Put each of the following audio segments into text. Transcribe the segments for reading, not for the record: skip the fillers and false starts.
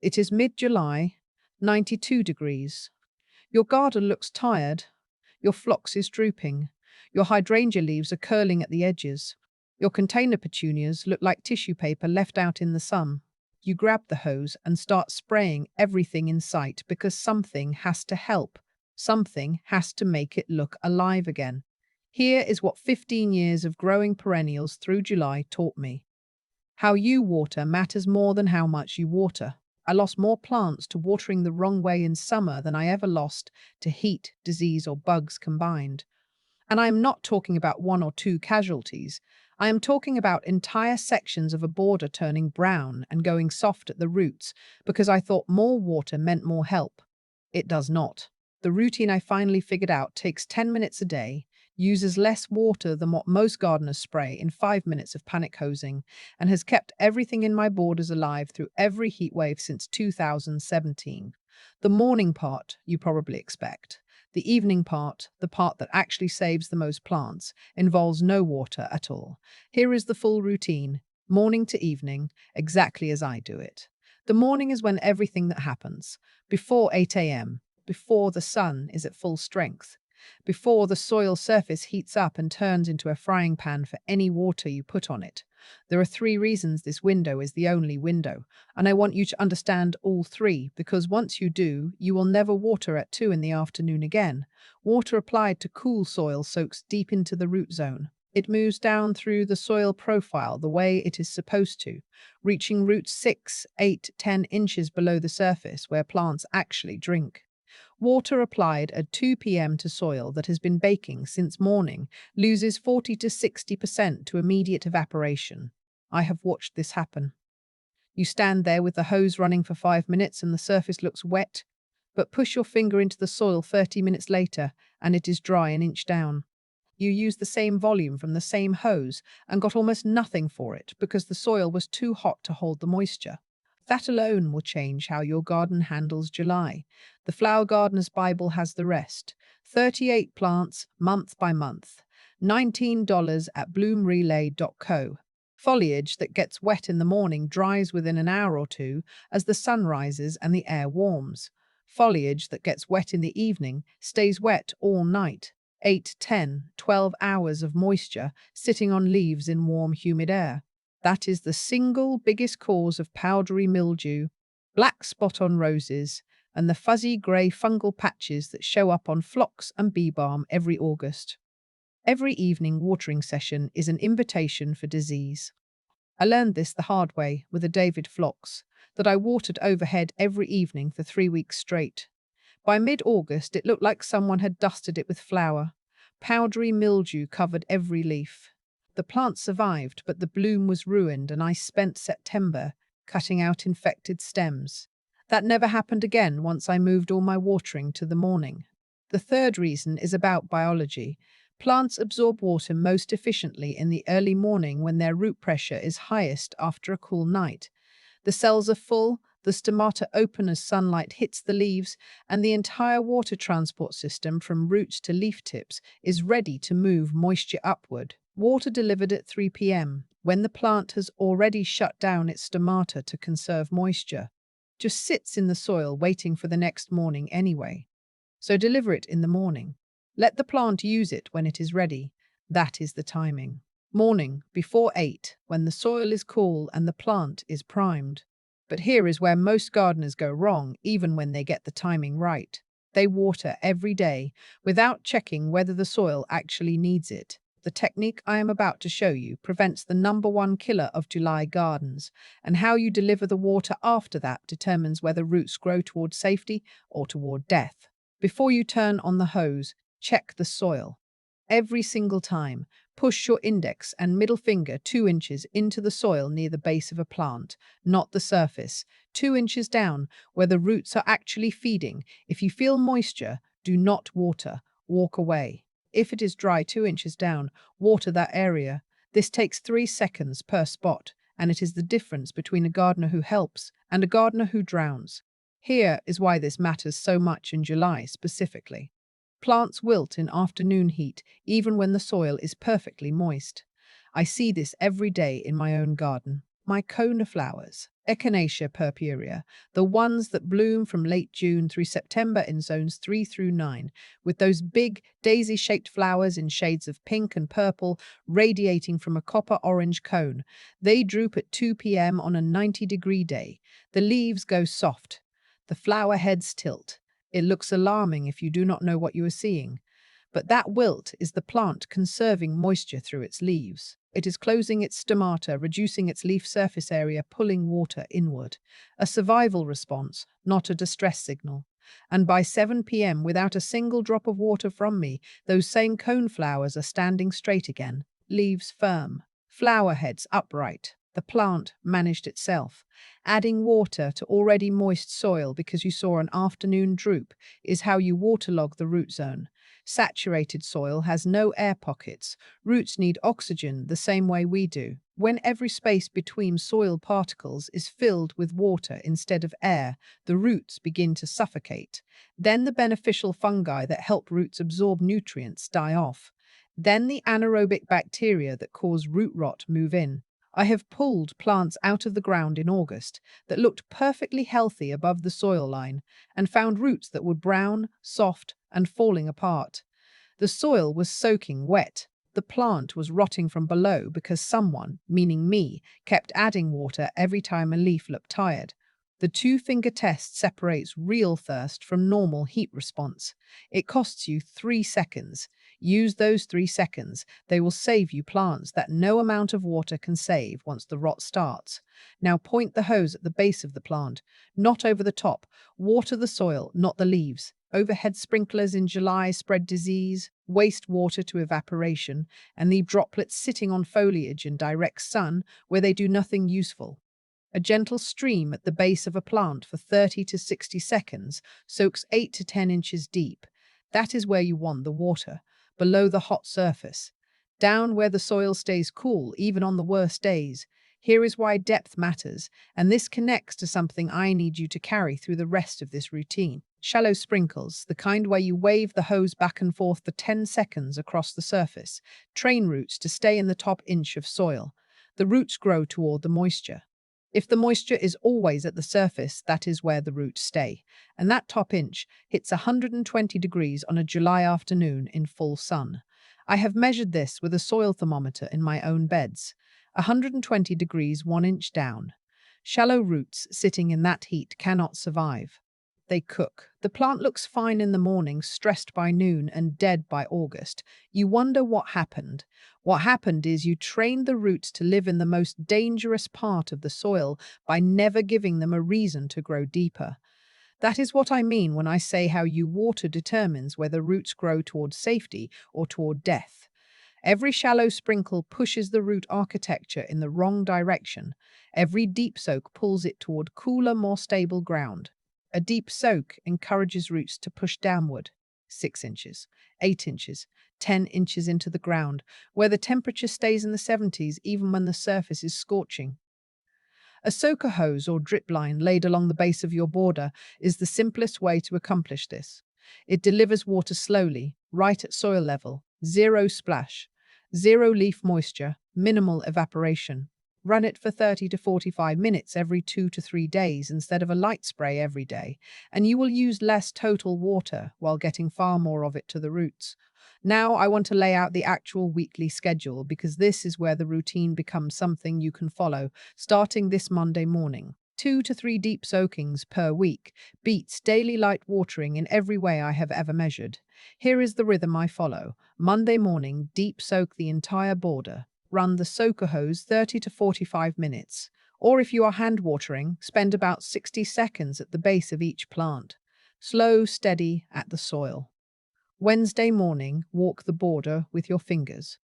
It is mid-July, 92 degrees. Your garden looks tired. Your phlox is drooping. Your hydrangea leaves are curling at the edges. Your container petunias look like tissue paper left out in the sun. You grab the hose and start spraying everything in sight because something has to help. Something has to make it look alive again. Here is what 15 years of growing perennials through July taught me. How you water matters more than how much you water. I lost more plants to watering the wrong way in summer than I ever lost to heat, disease, or bugs combined. And I am not talking about one or two casualties. I am talking about entire sections of a border turning brown and going soft at the roots because I thought more water meant more help. It does not. The routine I finally figured out takes 10 minutes a day, uses less water than what most gardeners spray in 5 minutes of panic hosing, and has kept everything in my borders alive through every heat wave since 2017. The morning part, you probably expect. The evening part, the part that actually saves the most plants, involves no water at all. Here is the full routine, morning to evening, exactly as I do it. The morning is when everything that happens, before 8 a.m., before the sun is at full strength, before the soil surface heats up and turns into a frying pan for any water you put on it. There are 3 reasons this window is the only window, and I want you to understand all 3 because once you do, you will never water at 2 in the afternoon again. Water applied to cool soil soaks deep into the root zone. It moves down through the soil profile the way it is supposed to, reaching roots 6, 8, 10 inches below the surface where plants actually drink. Water applied at 2 p.m. to soil that has been baking since morning loses 40 to 60% to immediate evaporation. I have watched this happen. You stand there with the hose running for 5 minutes and the surface looks wet, but push your finger into the soil 30 minutes later and it is dry an inch down. You used the same volume from the same hose and got almost nothing for it because the soil was too hot to hold the moisture. That alone will change how your garden handles July. The Flower Gardener's Bible has the rest. 38 plants, month by month. $19 at bloomrelay.co. Foliage that gets wet in the morning dries within an hour or two as the sun rises and the air warms. Foliage that gets wet in the evening stays wet all night. 8, 10, 12 hours of moisture sitting on leaves in warm, humid air. That is the single biggest cause of powdery mildew, black spot on roses, and the fuzzy grey fungal patches that show up on phlox and bee balm every August. Every evening watering session is an invitation for disease. I learned this the hard way with a David phlox that I watered overhead every evening for 3 weeks straight. By mid-August, it looked like someone had dusted it with flour. Powdery mildew covered every leaf. The plant survived, but the bloom was ruined, and I spent September cutting out infected stems. That never happened again once I moved all my watering to the morning. The third reason is about biology. Plants absorb water most efficiently in the early morning when their root pressure is highest after a cool night. The cells are full, the stomata open as sunlight hits the leaves, and the entire water transport system from roots to leaf tips is ready to move moisture upward. Water delivered at 3 p.m., when the plant has already shut down its stomata to conserve moisture, just sits in the soil waiting for the next morning anyway. So deliver it in the morning. Let the plant use it when it is ready. That is the timing. Morning, before 8, when the soil is cool and the plant is primed. But here is where most gardeners go wrong, even when they get the timing right. They water every day without checking whether the soil actually needs it. The technique I am about to show you prevents the #1 killer of July gardens, and how you deliver the water after that determines whether roots grow toward safety or toward death. Before you turn on the hose, check the soil. Every single time, push your index and middle finger 2 inches into the soil near the base of a plant, not the surface, 2 inches down where the roots are actually feeding. If you feel moisture, do not water. Walk away. If it is dry 2 inches down, water that area. This takes 3 seconds per spot, and it is the difference between a gardener who helps and a gardener who drowns. Here is why this matters so much in July specifically. Plants wilt in afternoon heat, even when the soil is perfectly moist. I see this every day in my own garden. My coneflowers, Echinacea purpurea, the ones that bloom from late June through September in zones 3 through 9, with those big daisy-shaped flowers in shades of pink and purple radiating from a copper-orange cone. They droop at 2 p.m. on a 90-degree day. The leaves go soft. The flower heads tilt. It looks alarming if you do not know what you are seeing. But that wilt is the plant conserving moisture through its leaves. It is closing its stomata, reducing its leaf surface area, pulling water inward. A survival response, not a distress signal. And by 7 p.m., without a single drop of water from me, those same cone flowers are standing straight again, leaves firm, flower heads upright. The plant managed itself. Adding water to already moist soil because you saw an afternoon droop is how you waterlog the root zone. Saturated soil has no air pockets. Roots need oxygen the same way we do. When every space between soil particles is filled with water instead of air, the roots begin to suffocate. Then the beneficial fungi that help roots absorb nutrients die off. Then the anaerobic bacteria that cause root rot move in. I have pulled plants out of the ground in August that looked perfectly healthy above the soil line and found roots that were brown, soft, and falling apart. The soil was soaking wet. The plant was rotting from below because someone, meaning me, kept adding water every time a leaf looked tired. The two-finger test separates real thirst from normal heat response. It costs you 3 seconds. Use those 3 seconds. They will save you plants that no amount of water can save once the rot starts. Now point the hose at the base of the plant, not over the top. Water the soil, not the leaves. Overhead sprinklers in July spread disease, waste water to evaporation, and leave droplets sitting on foliage in direct sun where they do nothing useful. A gentle stream at the base of a plant for 30 to 60 seconds soaks 8 to 10 inches deep. That is where you want the water, below the hot surface. Down where the soil stays cool, even on the worst days. Here is why depth matters, and this connects to something I need you to carry through the rest of this routine. Shallow sprinkles, the kind where you wave the hose back and forth for 10 seconds across the surface. Train roots to stay in the top inch of soil. The roots grow toward the moisture. If the moisture is always at the surface, that is where the roots stay. And that top inch hits 120 degrees on a July afternoon in full sun. I have measured this with a soil thermometer in my own beds. 120 degrees 1 inch down. Shallow roots sitting in that heat cannot survive. They cook. The plant looks fine in the morning, stressed by noon, and dead by August. You wonder what happened. What happened is you trained the roots to live in the most dangerous part of the soil by never giving them a reason to grow deeper. That is what I mean when I say how you water determines whether roots grow toward safety or toward death. Every shallow sprinkle pushes the root architecture in the wrong direction. Every deep soak pulls it toward cooler, more stable ground. A deep soak encourages roots to push downward, 6 inches, 8 inches, 10 inches into the ground, where the temperature stays in the 70s even when the surface is scorching. A soaker hose or drip line laid along the base of your border is the simplest way to accomplish this. It delivers water slowly, right at soil level, zero splash, zero leaf moisture, minimal evaporation. Run it for 30 to 45 minutes every 2 to 3 days instead of a light spray every day, and you will use less total water while getting far more of it to the roots. Now I want to lay out the actual weekly schedule because this is where the routine becomes something you can follow, starting this Monday morning. 2 to 3 deep soakings per week beats daily light watering in every way I have ever measured. Here is the rhythm I follow. Monday morning, deep soak the entire border. Run the soaker hose 30 to 45 minutes. Or if you are hand watering, spend about 60 seconds at the base of each plant. Slow, steady at the soil. Wednesday morning, walk the border with your fingers.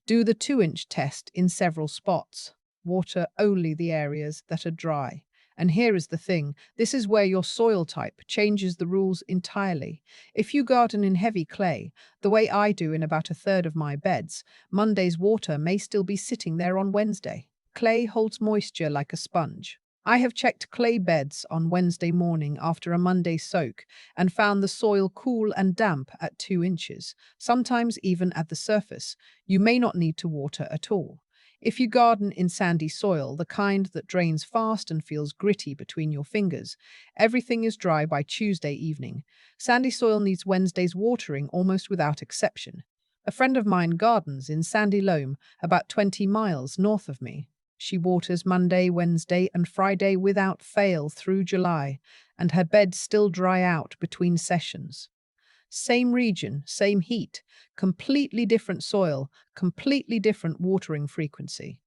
Do the 2-inch test in several spots. Water only the areas that are dry. And here is the thing, this is where your soil type changes the rules entirely. If you garden in heavy clay, the way I do in about a third of my beds, Monday's water may still be sitting there on Wednesday. Clay holds moisture like a sponge. I have checked clay beds on Wednesday morning after a Monday soak and found the soil cool and damp at 2 inches, sometimes even at the surface. You may not need to water at all. If you garden in sandy soil, the kind that drains fast and feels gritty between your fingers, everything is dry by Tuesday evening. Sandy soil needs Wednesday's watering almost without exception. A friend of mine gardens in Sandy Loam, about 20 miles north of me. She waters Monday, Wednesday, and Friday without fail through July, and her beds still dry out between sessions. Same region, same heat, completely different soil, completely different watering frequency.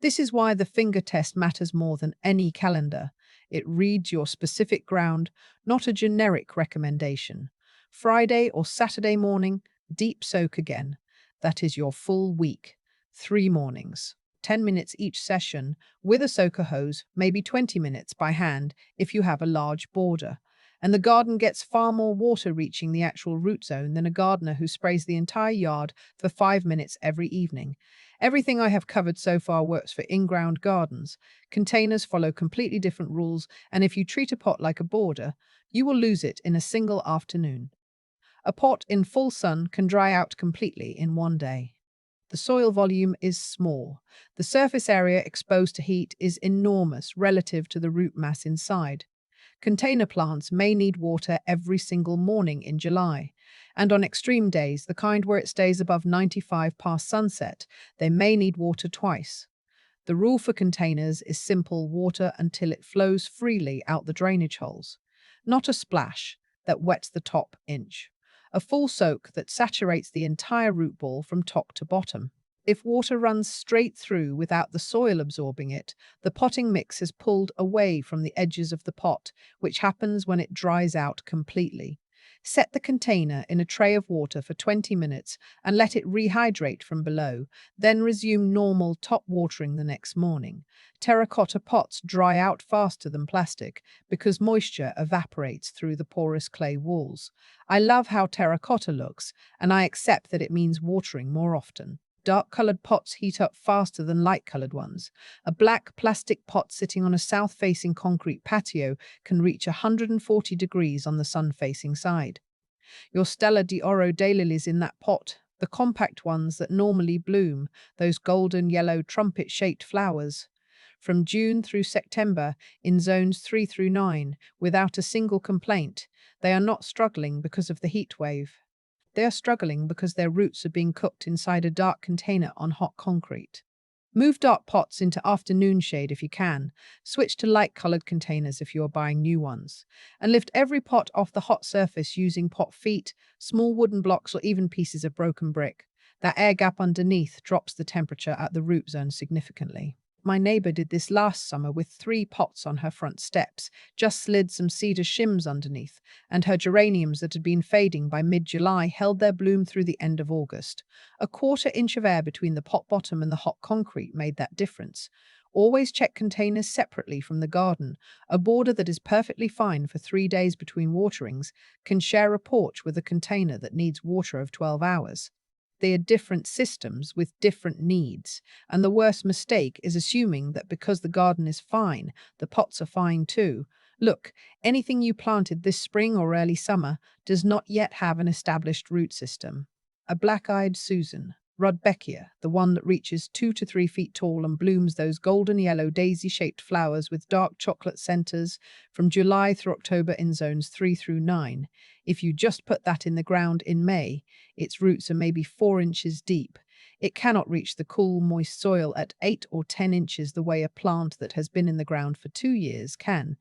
This is why the finger test matters more than any calendar. It reads your specific ground, not a generic recommendation. Friday or Saturday morning, deep soak again. That is your full week. 3 mornings. 10 minutes each session with a soaker hose, maybe 20 minutes by hand if you have a large border. And the garden gets far more water reaching the actual root zone than a gardener who sprays the entire yard for 5 minutes every evening. Everything I have covered so far works for in-ground gardens. Containers follow completely different rules, and if you treat a pot like a border, you will lose it in a single afternoon. A pot in full sun can dry out completely in one day. The soil volume is small. The surface area exposed to heat is enormous relative to the root mass inside. Container plants may need water every single morning in July, and on extreme days, the kind where it stays above 95 past sunset, they may need water twice. The rule for containers is simple: water until it flows freely out the drainage holes, not a splash that wets the top inch. A full soak that saturates the entire root ball from top to bottom. If water runs straight through without the soil absorbing it, the potting mix is pulled away from the edges of the pot, which happens when it dries out completely. Set the container in a tray of water for 20 minutes and let it rehydrate from below, then resume normal top watering the next morning. Terracotta pots dry out faster than plastic because moisture evaporates through the porous clay walls. I love how terracotta looks, and I accept that it means watering more often. Dark-colored pots heat up faster than light-colored ones. A black plastic pot sitting on a south-facing concrete patio can reach 140 degrees on the sun-facing side. Your Stella d'Oro daylilies in that pot, the compact ones that normally bloom, those golden yellow trumpet-shaped flowers, from June through September in zones 3 through 9, without a single complaint. They are not struggling because of the heat wave. They are struggling because their roots are being cooked inside a dark container on hot concrete. Move dark pots into afternoon shade if you can. Switch to light-colored containers if you are buying new ones. And lift every pot off the hot surface using pot feet, small wooden blocks, or even pieces of broken brick. That air gap underneath drops the temperature at the root zone significantly. My neighbor did this last summer with 3 pots on her front steps, just slid some cedar shims underneath, and her geraniums that had been fading by mid-July held their bloom through the end of August. A 1/4 inch of air between the pot bottom and the hot concrete made that difference. Always check containers separately from the garden. A border that is perfectly fine for 3 days between waterings can share a porch with a container that needs water of 12 hours. They are different systems with different needs, and the worst mistake is assuming that because the garden is fine, the pots are fine too. Look, anything you planted this spring or early summer does not yet have an established root system. A black-eyed Susan, Rudbeckia, the one that reaches 2 to 3 feet tall and blooms those golden yellow daisy-shaped flowers with dark chocolate centers from July through October in zones 3 through 9. If you just put that in the ground in May, its roots are maybe 4 inches deep. It cannot reach the cool, moist soil at 8 or 10 inches the way a plant that has been in the ground for 2 years can.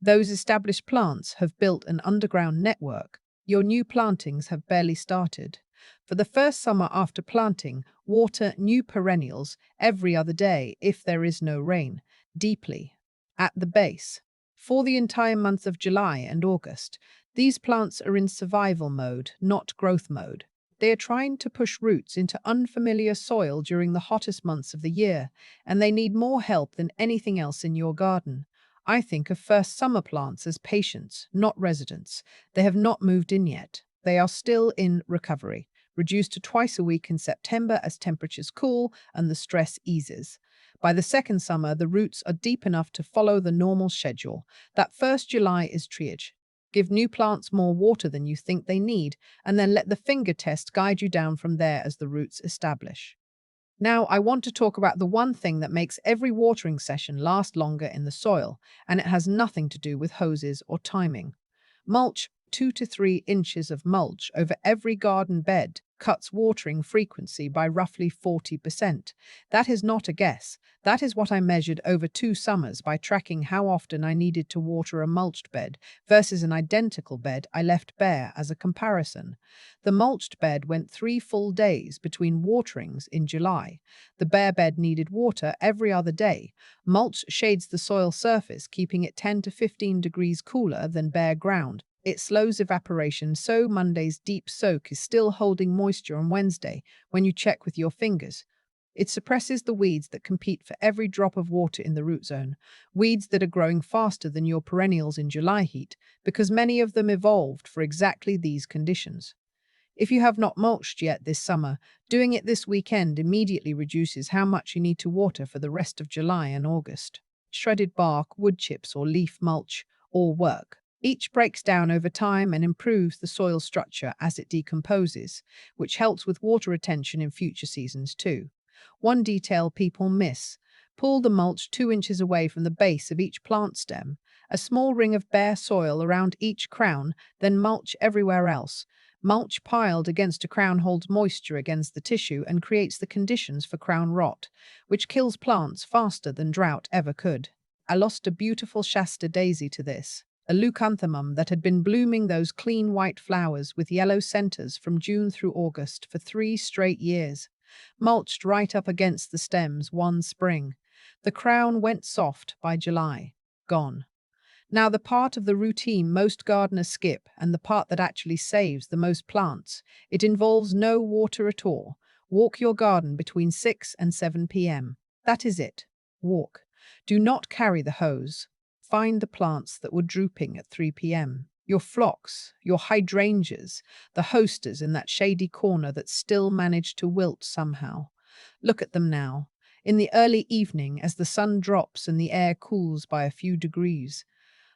Those established plants have built an underground network. Your new plantings have barely started. For the first summer after planting, water new perennials every other day if there is no rain, deeply, at the base. For the entire month of July and August, these plants are in survival mode, not growth mode. They are trying to push roots into unfamiliar soil during the hottest months of the year, and they need more help than anything else in your garden. I think of first summer plants as patients, not residents. They have not moved in yet. They are still in recovery, reduced to twice a week in September as temperatures cool and the stress eases. By the second summer, the roots are deep enough to follow the normal schedule. That first July is triage. Give new plants more water than you think they need, and then let the finger test guide you down from there as the roots establish. Now, I want to talk about the one thing that makes every watering session last longer in the soil, and it has nothing to do with hoses or timing. Mulch, 2 to 3 inches of mulch over every garden bed cuts watering frequency by roughly 40%. That is not a guess. That is what I measured over 2 summers by tracking how often I needed to water a mulched bed versus an identical bed I left bare as a comparison. The mulched bed went 3 full days between waterings in July. The bare bed needed water every other day. Mulch shades the soil surface, keeping it 10 to 15 degrees cooler than bare ground. It slows evaporation, so Monday's deep soak is still holding moisture on Wednesday when you check with your fingers. It suppresses the weeds that compete for every drop of water in the root zone, weeds that are growing faster than your perennials in July heat, because many of them evolved for exactly these conditions. If you have not mulched yet this summer, doing it this weekend immediately reduces how much you need to water for the rest of July and August. Shredded bark, wood chips, or leaf mulch all work. Each breaks down over time and improves the soil structure as it decomposes, which helps with water retention in future seasons too. One detail people miss: pull the mulch 2 inches away from the base of each plant stem, a small ring of bare soil around each crown, then mulch everywhere else. Mulch piled against a crown holds moisture against the tissue and creates the conditions for crown rot, which kills plants faster than drought ever could. I lost a beautiful Shasta daisy to this, a leucanthemum that had been blooming those clean white flowers with yellow centers from June through August for 3 straight years. Mulched right up against the stems one spring. The crown went soft by July. Gone. Now, the part of the routine most gardeners skip, and the part that actually saves the most plants, it involves no water at all. Walk your garden between 6 and 7 p.m. That is it. Walk. Do not carry the hose. Find the plants that were drooping at 3 p.m. Your phlox, your hydrangeas, the hostas in that shady corner that still managed to wilt somehow. Look at them now. In the early evening, as the sun drops and the air cools by a few degrees,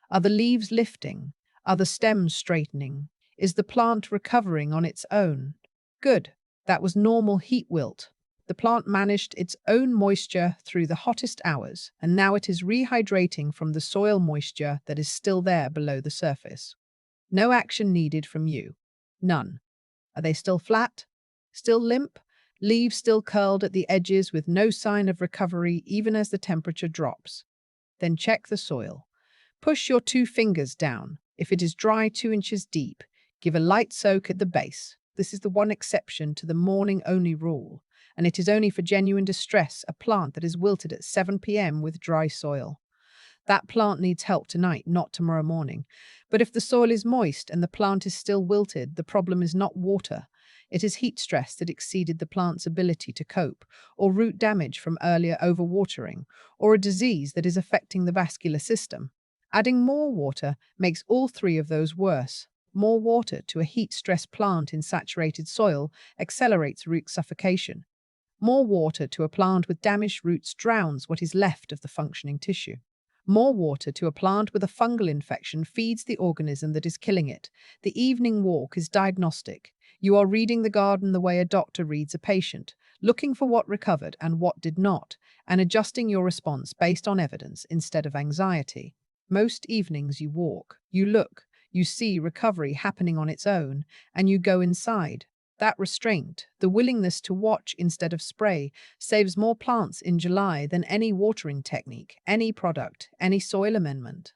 are the leaves lifting? Are the stems straightening? Is the plant recovering on its own? Good. That was normal heat wilt. The plant managed its own moisture through the hottest hours, and now it is rehydrating from the soil moisture that is still there below the surface. No action needed from you. None. Are they still flat? Still limp? Leaves still curled at the edges with no sign of recovery even as the temperature drops? Then check the soil. Push your 2 fingers down. If it is dry 2 inches deep, give a light soak at the base. This is the one exception to the morning-only rule, and it is only for genuine distress, a plant that is wilted at 7 p.m. with dry soil. That plant needs help tonight, not tomorrow morning. But if the soil is moist and the plant is still wilted, the problem is not water. It is heat stress that exceeded the plant's ability to cope, or root damage from earlier overwatering, or a disease that is affecting the vascular system. Adding more water makes all three of those worse. More water to a heat-stressed plant in saturated soil accelerates root suffocation. More water to a plant with damaged roots drowns what is left of the functioning tissue. More water to a plant with a fungal infection feeds the organism that is killing it. The evening walk is diagnostic. You are reading the garden the way a doctor reads a patient, looking for what recovered and what did not, and adjusting your response based on evidence instead of anxiety. Most evenings you walk, you look, you see recovery happening on its own, and you go inside. That restraint, the willingness to watch instead of spray, saves more plants in July than any watering technique, any product, any soil amendment.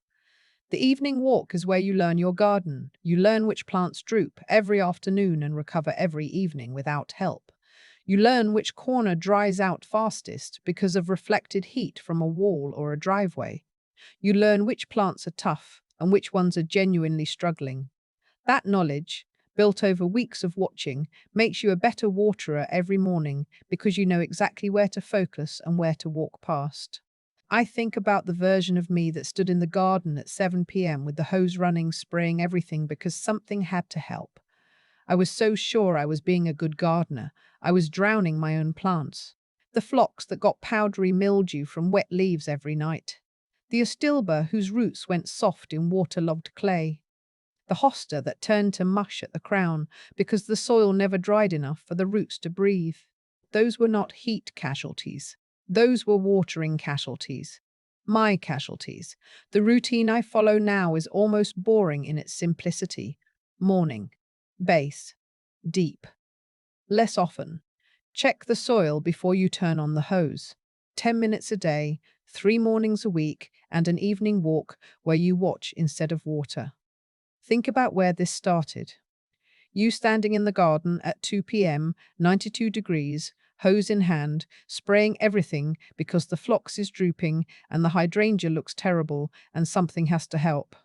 The evening walk is where you learn your garden. You learn which plants droop every afternoon and recover every evening without help. You learn which corner dries out fastest because of reflected heat from a wall or a driveway. You learn which plants are tough and which ones are genuinely struggling. That knowledge, built over weeks of watching, makes you a better waterer every morning because you know exactly where to focus and where to walk past. I think about the version of me that stood in the garden at 7 p.m. with the hose running, spraying everything because something had to help. I was so sure I was being a good gardener. I was drowning my own plants. The phlox that got powdery mildew from wet leaves every night. The astilbe whose roots went soft in waterlogged clay. The hosta that turned to mush at the crown because the soil never dried enough for the roots to breathe. Those were not heat casualties. Those were watering casualties. My casualties. The routine I follow now is almost boring in its simplicity. Morning. Base. Deep. Less often. Check the soil before you turn on the hose. 10 minutes a day, 3 mornings a week, and an evening walk where you watch instead of water. Think about where this started. You standing in the garden at 2 p.m., 92 degrees, hose in hand, spraying everything because the phlox is drooping and the hydrangea looks terrible and something has to help.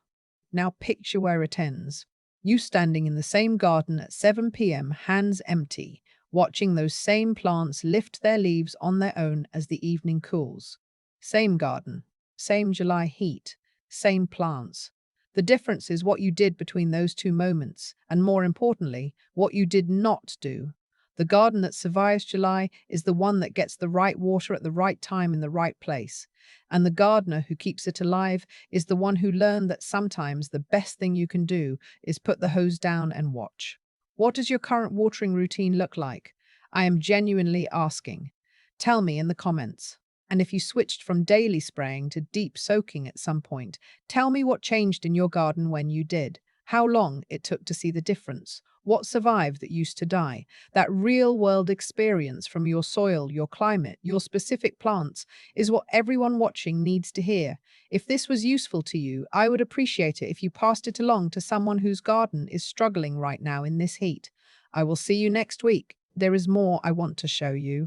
Now picture where it ends. You standing in the same garden at 7 p.m., hands empty, watching those same plants lift their leaves on their own as the evening cools. Same garden, same July heat, same plants. The difference is what you did between those two moments, and more importantly, what you did not do. The garden that survives July is the one that gets the right water at the right time in the right place. And the gardener who keeps it alive is the one who learned that sometimes the best thing you can do is put the hose down and watch. What does your current watering routine look like? I am genuinely asking. Tell me in the comments. And if you switched from daily spraying to deep soaking at some point, tell me what changed in your garden when you did. How long it took to see the difference. What survived that used to die. That real-world experience from your soil, your climate, your specific plants is what everyone watching needs to hear. If this was useful to you, I would appreciate it if you passed it along to someone whose garden is struggling right now in this heat. I will see you next week. There is more I want to show you.